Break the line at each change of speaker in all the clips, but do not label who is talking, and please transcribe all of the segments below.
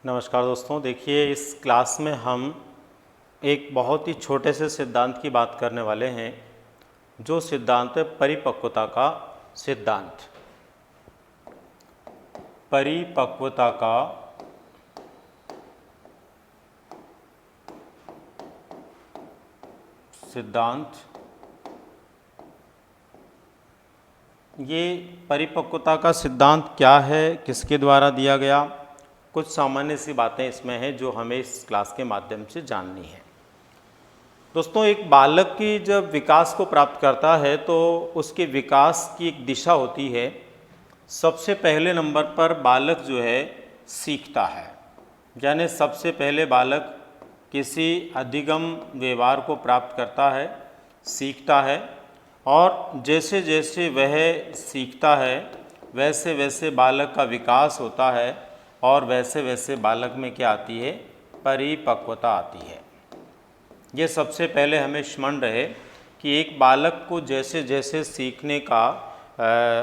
नमस्कार दोस्तों, देखिए इस क्लास में हम एक बहुत ही छोटे से सिद्धांत की बात करने वाले हैं जो सिद्धांत है परिपक्वता का सिद्धांत। परिपक्वता का सिद्धांत। ये परिपक्वता का सिद्धांत क्या है, किसके द्वारा दिया गया, कुछ सामान्य सी बातें इसमें हैं जो हमें इस क्लास के माध्यम से जाननी है। दोस्तों, एक बालक की जब विकास को प्राप्त करता है तो उसके विकास की एक दिशा होती है। सबसे पहले नंबर पर बालक जो है सीखता है, यानी सबसे पहले बालक किसी अधिगम व्यवहार को प्राप्त करता है, सीखता है, और जैसे जैसे वह सीखता है वैसे वैसे बालक का विकास होता है और वैसे वैसे बालक में क्या आती है, परिपक्वता आती है। ये सबसे पहले हमें स्मरण रहे कि एक बालक को जैसे जैसे सीखने का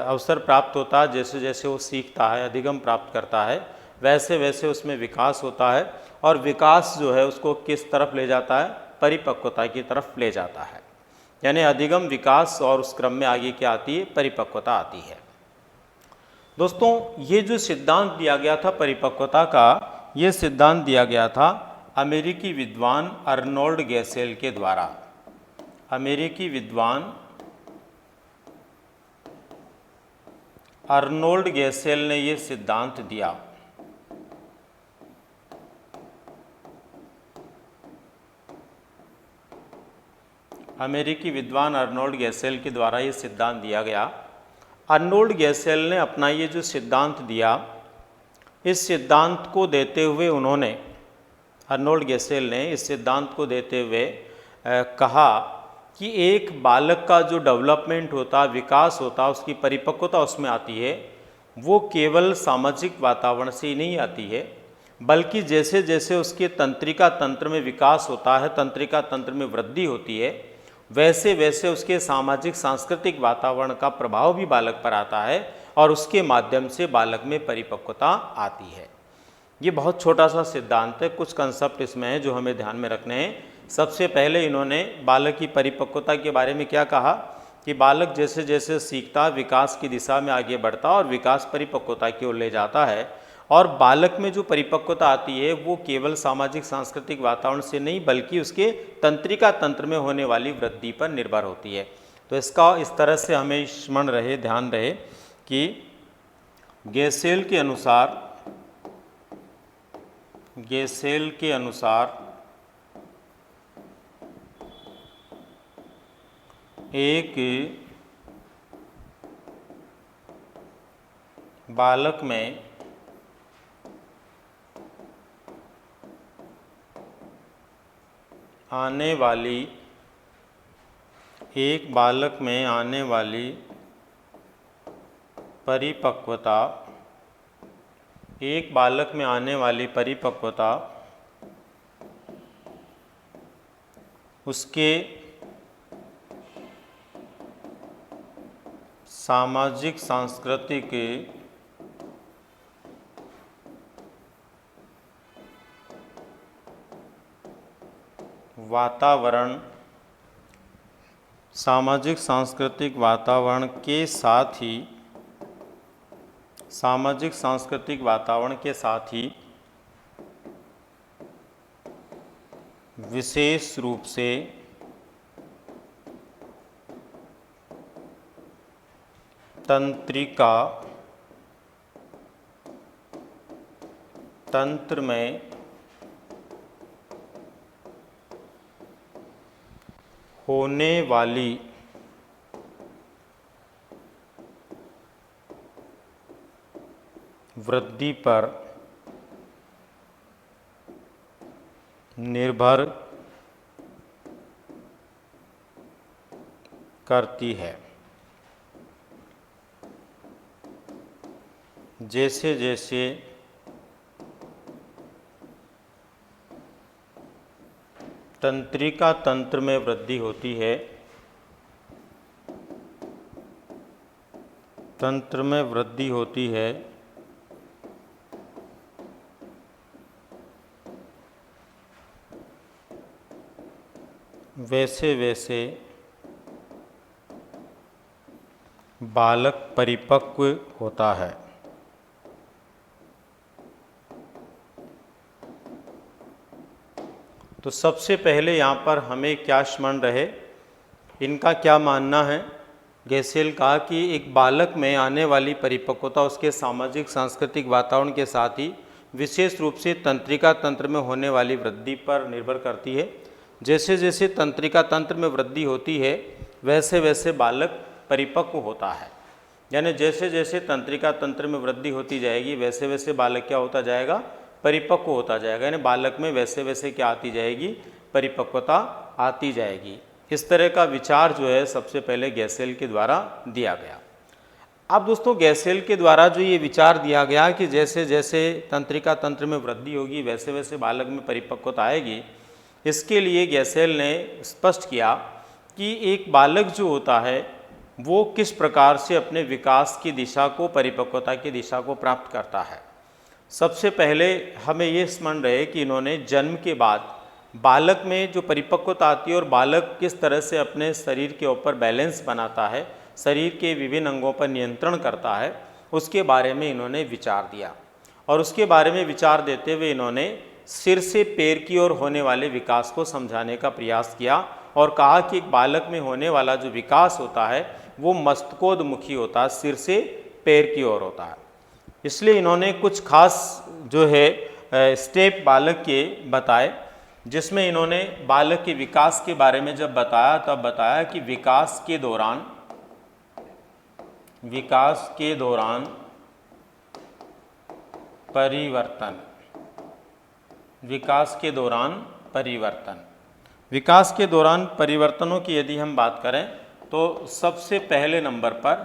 अवसर प्राप्त होता है, जैसे जैसे वो सीखता है, अधिगम प्राप्त करता है, वैसे वैसे उसमें विकास होता है और विकास जो है उसको किस तरफ ले जाता है, परिपक्वता की तरफ ले जाता है। यानी अधिगम, विकास और उस क्रम में आगे क्या आती है, परिपक्वता आती है। दोस्तों, ये जो सिद्धांत दिया गया था परिपक्वता का, ये सिद्धांत दिया गया था अमेरिकी विद्वान अर्नोल्ड गैसेल के द्वारा। अमेरिकी विद्वान अर्नोल्ड गैसेल ने ये सिद्धांत दिया। अमेरिकी विद्वान अर्नोल्ड गैसेल के द्वारा ये सिद्धांत दिया गया। अर्नोल्ड गैसेल ने अपना ये जो सिद्धांत दिया, इस सिद्धांत को देते हुए उन्होंने, अर्नोल्ड गैसेल ने इस सिद्धांत को देते हुए कहा कि एक बालक का जो डेवलपमेंट होता, विकास होता, उसकी परिपक्वता उसमें आती है, वो केवल सामाजिक वातावरण से ही नहीं आती है, बल्कि जैसे जैसे उसके तंत्रिका तंत्र में विकास होता है, तंत्रिका तंत्र में वृद्धि होती है, वैसे वैसे उसके सामाजिक सांस्कृतिक वातावरण का प्रभाव भी बालक पर आता है और उसके माध्यम से बालक में परिपक्वता आती है। ये बहुत छोटा सा सिद्धांत है, कुछ कंसेप्ट इसमें है जो हमें ध्यान में रखने हैं। सबसे पहले इन्होंने बालक की परिपक्वता के बारे में क्या कहा कि बालक जैसे जैसे सीखता, विकास की दिशा में आगे बढ़ता और विकास परिपक्वता की ओर ले जाता है, और बालक में जो परिपक्वता आती है वो केवल सामाजिक सांस्कृतिक वातावरण से नहीं बल्कि उसके तंत्रिका तंत्र में होने वाली वृद्धि पर निर्भर होती है। तो इसका इस तरह से हमें स्मरण रहे, ध्यान रहे कि गैसेल के अनुसार एक बालक में आने वाली परिपक्वता उसके सामाजिक सांस्कृतिक वातावरण के साथ ही विशेष रूप से तंत्र में होने वाली वृद्धि पर निर्भर करती है। जैसे जैसे तंत्रिका तंत्र में वृद्धि होती है, तंत्र में वृद्धि होती है, वैसे वैसे बालक परिपक्व होता है। तो सबसे पहले यहाँ पर हमें क्या स्मरण रहे, इनका क्या मानना है, गेसेल का, कि एक बालक में आने वाली परिपक्वता उसके सामाजिक सांस्कृतिक वातावरण के साथ ही विशेष रूप से तंत्रिका तंत्र में होने वाली वृद्धि पर निर्भर करती है। जैसे जैसे तंत्रिका तंत्र में वृद्धि होती है वैसे वैसे बालक परिपक्व होता है। यानी जैसे जैसे तंत्रिका तंत्र में वृद्धि होती जाएगी वैसे वैसे बालक क्या होता जाएगा, परिपक्व होता जाएगा। यानी बालक में वैसे वैसे क्या आती जाएगी, परिपक्वता आती जाएगी। इस तरह का विचार जो है सबसे पहले गेसेल के द्वारा दिया गया। अब दोस्तों गैसेल के द्वारा जो ये विचार दिया गया कि जैसे जैसे तंत्रिका तंत्र में वृद्धि होगी वैसे वैसे बालक में परिपक्वता आएगी, इसके लिए गैसेल ने स्पष्ट किया कि एक बालक जो होता है वो किस प्रकार से अपने विकास की दिशा को, परिपक्वता की दिशा को प्राप्त करता है। सबसे पहले हमें ये स्मरण रहे कि इन्होंने जन्म के बाद बालक में जो परिपक्वता आती है और बालक किस तरह से अपने शरीर के ऊपर बैलेंस बनाता है, शरीर के विभिन्न अंगों पर नियंत्रण करता है, उसके बारे में इन्होंने विचार दिया। और उसके बारे में विचार देते हुए इन्होंने सिर से पैर की ओर होने वाले विकास को समझाने का प्रयास किया और कहा कि एक बालक में होने वाला जो विकास होता है वो मस्तकोद्मुखी होता है, सिर से पैर की ओर होता है। इसलिए इन्होंने कुछ खास जो है स्टेप बालक के बताए, जिसमें इन्होंने बालक के विकास के बारे में जब बताया तब बताया कि विकास के दौरान परिवर्तन, विकास के दौरान परिवर्तनों की यदि हम बात करें तो सबसे पहले नंबर पर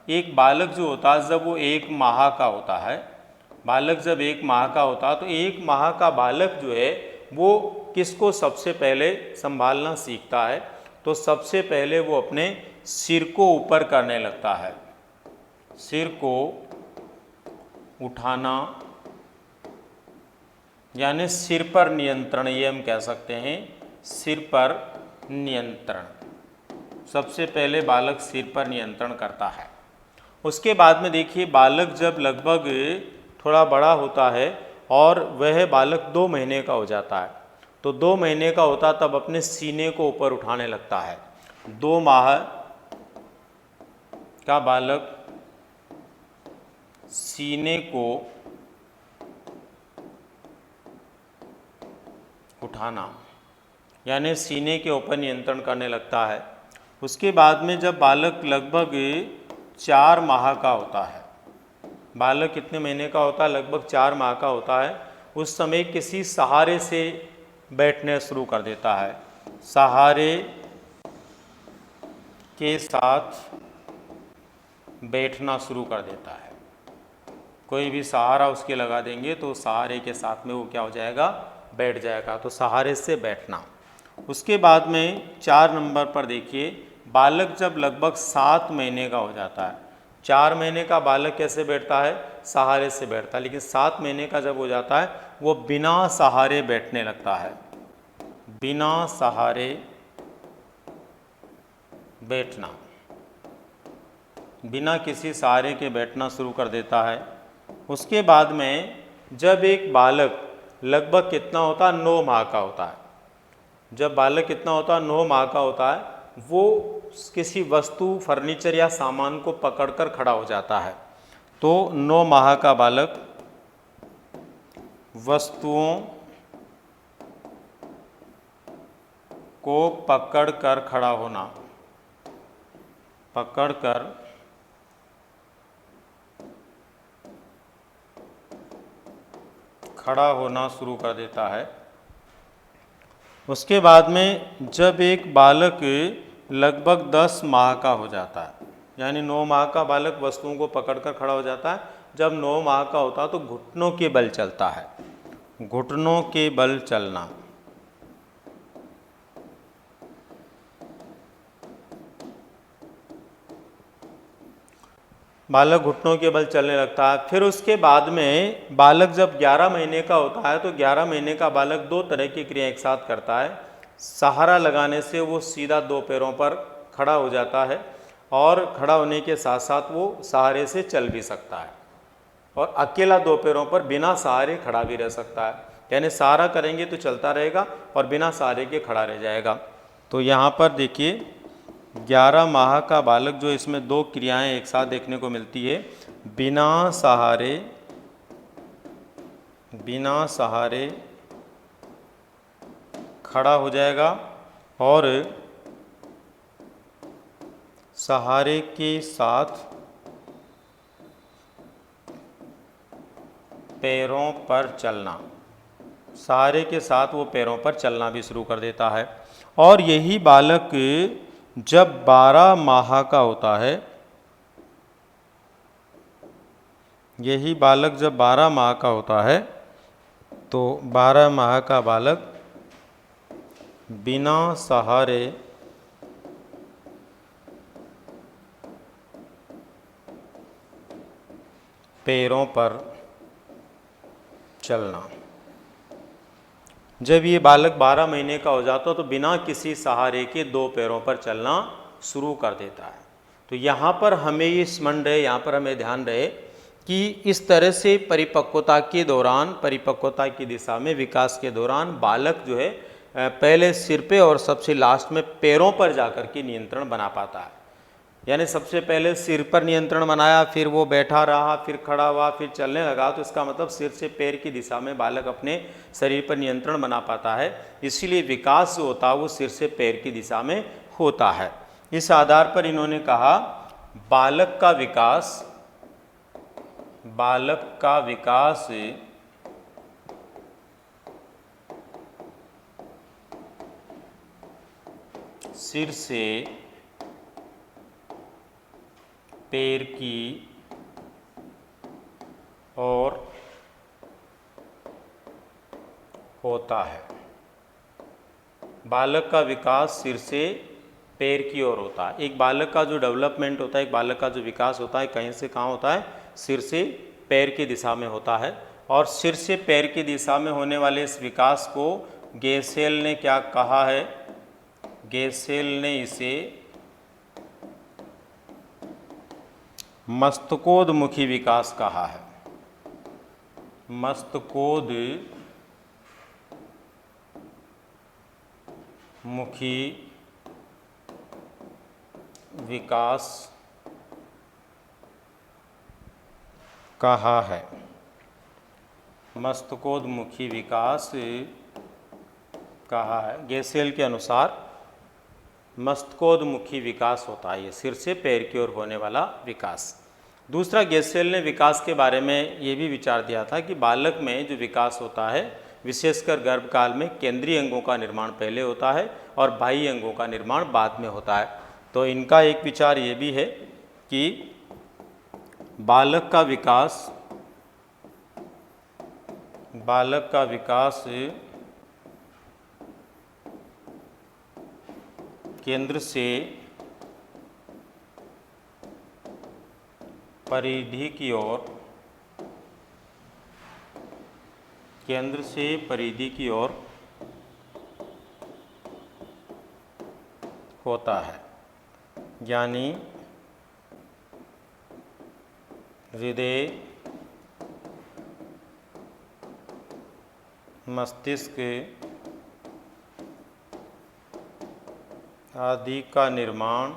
एक बालक जो होता है जब वो 1 माह का होता है, बालक जब 1 माह का होता है तो 1 माह का बालक जो है वो किसको सबसे पहले संभालना सीखता है, तो सबसे पहले वो अपने सिर को ऊपर करने लगता है, सिर को उठाना, यानी सिर पर नियंत्रण, ये हम कह सकते हैं सिर पर नियंत्रण। सबसे पहले बालक सिर पर नियंत्रण करता है। उसके बाद में देखिए बालक जब लगभग थोड़ा बड़ा होता है और वह बालक 2 महीने का हो जाता है, तो 2 महीने का होता तब अपने सीने को ऊपर उठाने लगता है। 2 माह का बालक सीने को उठाना, यानी सीने के ऊपर नियंत्रण करने लगता है। उसके बाद में जब बालक लगभग 4 माह का होता है, बालक कितने महीने का होता है, लगभग 4 माह का होता है, उस समय किसी सहारे से बैठने शुरू कर देता है, सहारे के साथ बैठना शुरू कर देता है। कोई भी सहारा उसके लगा देंगे तो सहारे के साथ में वो क्या हो जाएगा, बैठ जाएगा, तो सहारे से बैठना। उसके बाद में 4 नंबर पर देखिए बालक जब लगभग 7 महीने का हो जाता है, 4 महीने का बालक कैसे बैठता है, सहारे से बैठता है, लेकिन 7 महीने का जब हो जाता है वो बिना सहारे बैठने लगता है, बिना सहारे बैठना, बिना किसी सहारे के बैठना शुरू कर देता है। उसके बाद में जब एक बालक लगभग कितना होता है, 9 माह का होता है, जब बालक कितना होता है, 9 माह का होता है, वो किसी वस्तु, फर्नीचर या सामान को पकड़कर खड़ा हो जाता है। तो 9 माह का बालक वस्तुओं को पकड़कर खड़ा होना, पकड़कर खड़ा होना शुरू कर देता है। उसके बाद में जब एक बालक लगभग 10 माह का हो जाता है, यानी 9 माह का बालक वस्तुओं को पकड़कर खड़ा हो जाता है, जब 9 माह का होता है तो घुटनों के बल चलता है, घुटनों के बल चलना, बालक घुटनों के बल चलने लगता है। फिर उसके बाद में बालक जब 11 महीने का होता है तो 11 महीने का बालक 2 तरह की क्रिया एक साथ करता है। सहारा लगाने से वो सीधा दो पैरों पर खड़ा हो जाता है और खड़ा होने के साथ साथ वो सहारे से चल भी सकता है और अकेला दो पैरों पर बिना सहारे खड़ा भी रह सकता है। यानी सहारा करेंगे तो चलता रहेगा और बिना सहारे के खड़ा रह जाएगा। तो यहाँ पर देखिए 11 माह का बालक, जो इसमें दो क्रियाएं एक साथ देखने को मिलती है, बिना सहारे खड़ा हो जाएगा और सहारे के साथ पैरों पर चलना, सहारे के साथ वो पैरों पर चलना भी शुरू कर देता है। और यही बालक जब 12 माह का होता है, यही बालक जब 12 माह का होता है तो 12 माह का बालक बिना सहारे पैरों पर चलना। जब ये बालक 12 महीने का हो जाता तो बिना किसी सहारे के दो पैरों पर चलना शुरू कर देता है। तो यहाँ पर हमें ये स्मरण रहे, यहाँ पर हमें ध्यान रहे कि इस तरह से परिपक्वता के दौरान, परिपक्वता की दिशा में विकास के दौरान बालक जो है पहले सिर पे और सबसे लास्ट में पैरों पर जाकर के नियंत्रण बना पाता है। यानी सबसे पहले सिर पर नियंत्रण बनाया, फिर वो बैठा रहा, फिर खड़ा हुआ, फिर चलने लगा, तो इसका मतलब सिर से पैर की दिशा में बालक अपने शरीर पर नियंत्रण बना पाता है। इसीलिए विकास जो होता है वो सिर से पैर की दिशा में होता है। इस आधार पर इन्होंने कहा बालक का विकास सिर से पैर की ओर होता है। बालक का विकास सिर से पैर की ओर होता है। एक बालक का जो डेवलपमेंट होता है, एक बालक का जो विकास होता है, कहीं से कहाँ होता है? सिर से पैर की दिशा में होता है। और सिर से पैर की दिशा में होने वाले इस विकास को गेसेल ने क्या कहा है? गेसेल ने इसे मस्तकोदमुखी विकास कहा है। मस्तकोदमुखी विकास कहा है। मस्तकोदमुखी विकास कहा है। गेसेल के अनुसार मस्तकोदमुखी विकास होता है, ये सिर से पैर की ओर होने वाला विकास। दूसरा, गेसेल ने विकास के बारे में ये भी विचार दिया था कि बालक में जो विकास होता है, विशेषकर गर्भकाल में केंद्रीय अंगों का निर्माण पहले होता है और बाह्य अंगों का निर्माण बाद में होता है। तो इनका एक विचार ये भी है कि बालक का विकास केंद्र से परिधि की ओर होता है। यानी हृदय, मस्तिष्क आदि का निर्माण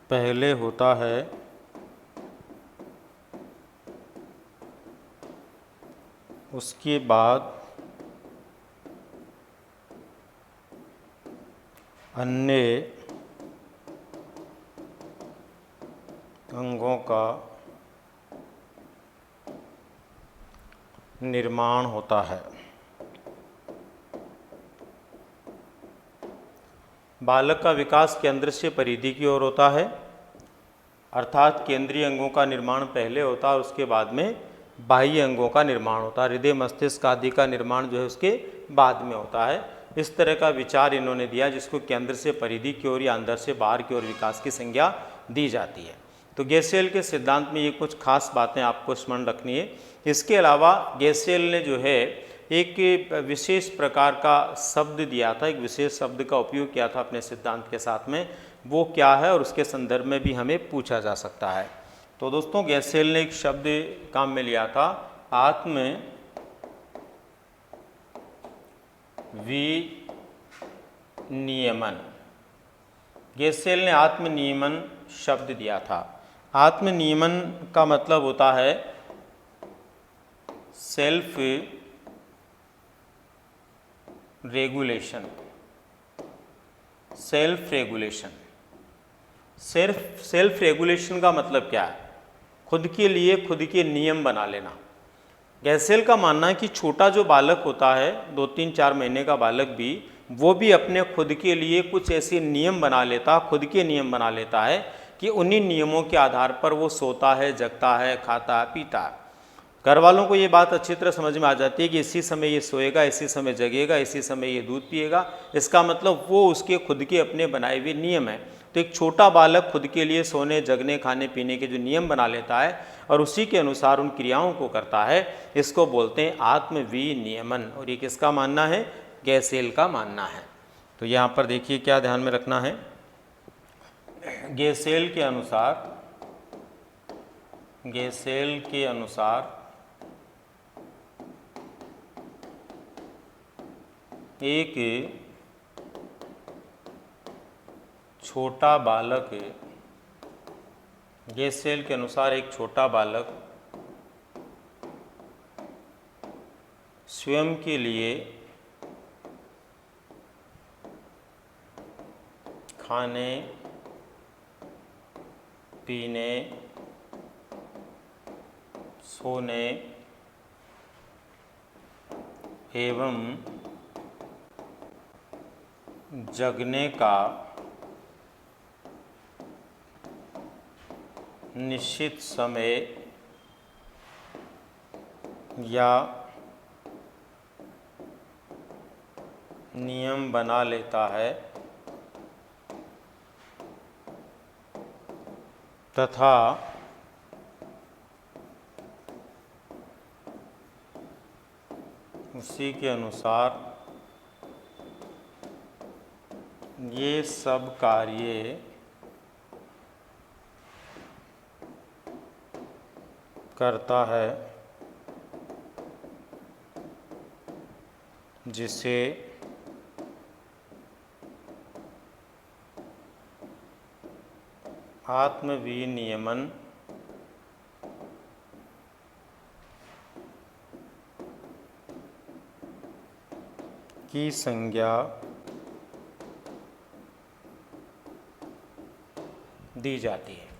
पहले होता है उसके बाद अन्य अंगों का निर्माण होता है। बालक का विकास केंद्र से परिधि की ओर होता है, अर्थात केंद्रीय अंगों का निर्माण पहले होता है और उसके बाद में बाह्य अंगों का निर्माण होता है। हृदय, मस्तिष्क आदि का निर्माण जो है उसके बाद में होता है। इस तरह का विचार इन्होंने दिया, जिसको केंद्र से परिधि की ओर या अंदर से बाहर की ओर विकास की संज्ञा दी जाती है। तो गैसियल के सिद्धांत में ये कुछ खास बातें आपको स्मरण रखनी है। इसके अलावा गैसियल ने जो है एक विशेष प्रकार का शब्द दिया था, एक विशेष शब्द का उपयोग किया था अपने सिद्धांत के साथ में, वो क्या है और उसके संदर्भ में भी हमें पूछा जा सकता है। तो दोस्तों गैसियल ने एक शब्द काम में लिया था, आत्म विनियमन। गैसियल ने आत्मनियमन शब्द दिया था। आत्मनियमन का मतलब होता है self regulation. Self regulation, self regulation का मतलब क्या है? खुद के लिए खुद के नियम बना लेना। गैसियल का मानना है कि छोटा जो बालक होता है, 2-3-4 महीने का बालक भी, वो भी अपने खुद के लिए कुछ ऐसे नियम बना लेता, खुद के नियम बना लेता है कि उन्हीं नियमों के आधार पर वो सोता है, जगता है, खाता है, पीता है। घर वालों को ये बात अच्छी तरह समझ में आ जाती है कि इसी समय ये सोएगा, इसी समय जगेगा, इसी समय ये दूध पिएगा। इसका मतलब वो उसके खुद के अपने बनाए हुए नियम हैं। तो एक छोटा बालक खुद के लिए सोने, जगने, खाने पीने के जो नियम बना लेता है और उसी के अनुसार उन क्रियाओं को करता है, इसको बोलते हैं आत्मविनियमन। और ये किसका मानना है? गैसियल का मानना है। तो यहाँ पर देखिए क्या ध्यान में रखना है, गैसियल के अनुसार एक छोटा बालक, गैसियल के अनुसार एक छोटा बालक स्वयं के लिए खाने पीने, सोने एवं जगने का निश्चित समय या नियम बना लेता है तथा उसी के अनुसार ये सब कार्य करता है, जिसे आत्मविनियमन की संज्ञा दी जाती है।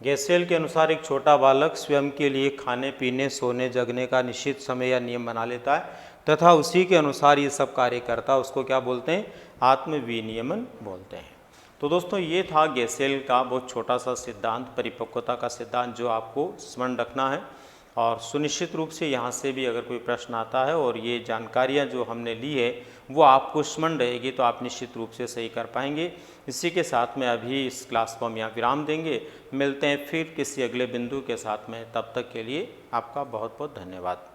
गैसियल के अनुसार एक छोटा बालक स्वयं के लिए खाने पीने, सोने, जगने का निश्चित समय या नियम बना लेता है तथा उसी के अनुसार ये सब कार्य करता है, उसको क्या बोलते हैं? आत्मविनियमन बोलते हैं। तो दोस्तों ये था गैसियल का बहुत छोटा सा सिद्धांत, परिपक्वता का सिद्धांत, जो आपको स्मरण रखना है। और सुनिश्चित रूप से यहाँ से भी अगर कोई प्रश्न आता है और ये जानकारियाँ जो हमने ली है वो आपको स्मरण रहेगी तो आप निश्चित रूप से सही कर पाएंगे। इसी के साथ में अभी इस क्लास को हम यहाँ विराम देंगे। मिलते हैं फिर किसी अगले बिंदु के साथ में, तब तक के लिए आपका बहुत बहुत धन्यवाद।